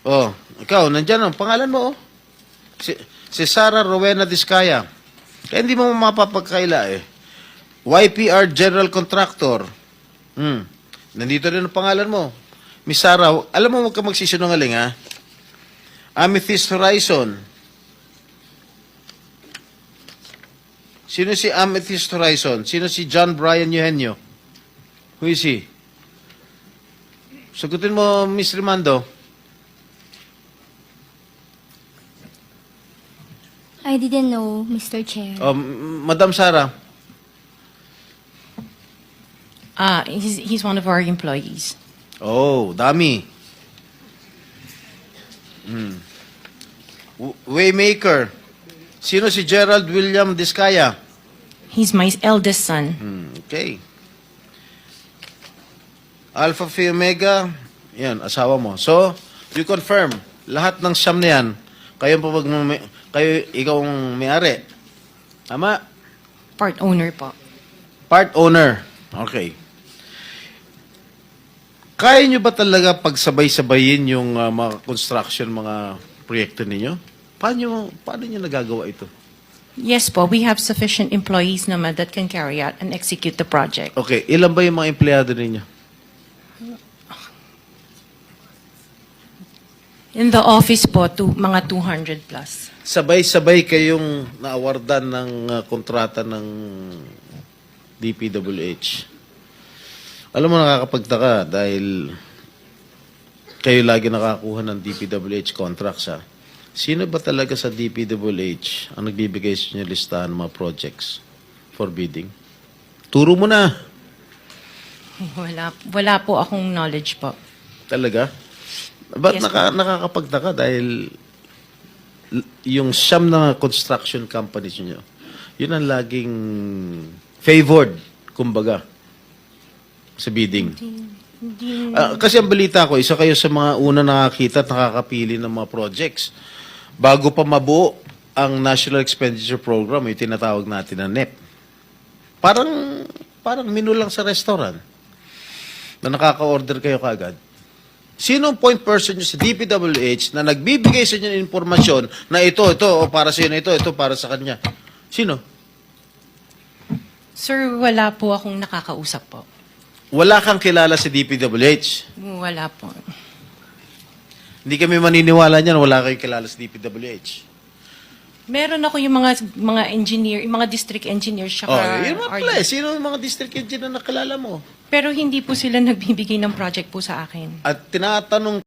Oh, ikaw, nandyan ang pangalan mo, oh. Si Sarah Rowena Discaya. Kaya hindi mo mapapagkaila, eh. YPR General Contractor. Nandito rin ang pangalan mo. Miss Sarah, alam mo, huwag ka magsisinungaling, ha? Amethyst Horizon. Sino si Amethyst Horizon? Sino si John Brian Eugenio? Who is he? Sagutin mo, Miss Rimando. I didn't know, Mr. Chair. Madam Sarah. He's one of our employees. Oh, dami. Waymaker. Sino si Gerald William Discaya? He's my eldest son. Okay. Alpha Phi Omega, yan, asawa mo. So, you confirm, lahat ng siyam na yan, ikaw ang may-ari. Tama? Part owner po. Part owner. Okay. Kaya nyo ba talaga pagsabay-sabayin yung mga construction, mga proyekto ninyo? Paano nyo nagagawa ito? Yes po, we have sufficient employees naman that can carry out and execute the project. Okay, ilan ba yung mga empleyado ninyo? In the office po, mga 200 plus. Sabay-sabay kayong naawardan ng kontrata ng DPWH. Alam mo, nakakapagtaka dahil kayo lagi nakakuha ng DPWH contracts, ha? Sino ba talaga sa DPWH ang nagbibigay sa inyo listahan ng mga projects for bidding? Turo mo na. Wala po akong knowledge po. Talaga? Ba't Yes, nakakapagtaka dahil yung siyam na construction companies nyo, yun ang laging favored, kumbaga, sa bidding. Kasi ang balita ko, isa kayo sa mga una nakakita at nakakapili ng mga projects. Bago pa mabuo ang National Expenditure Program, yung tinatawag natin na NEP. Parang menu lang sa restaurant na nakaka-order kayo kaagad. Sino ang point person nyo sa DPWH na nagbibigay sa inyo ng informasyon na ito, o para sa inyo, ito para sa kanya? Sino? Sir, wala po akong nakakausap po. Wala kang kilala sa DPWH. Wala po. Hindi kami maniniwala niyan, wala kayong kilala sa DPWH. Meron ako yung mga engineer, yung mga district engineers, saka Yun mga pala. Sino yung mga district engineer na nakilala mo? pero hindi po sila nagbibigay ng project po sa akin. At tinatanong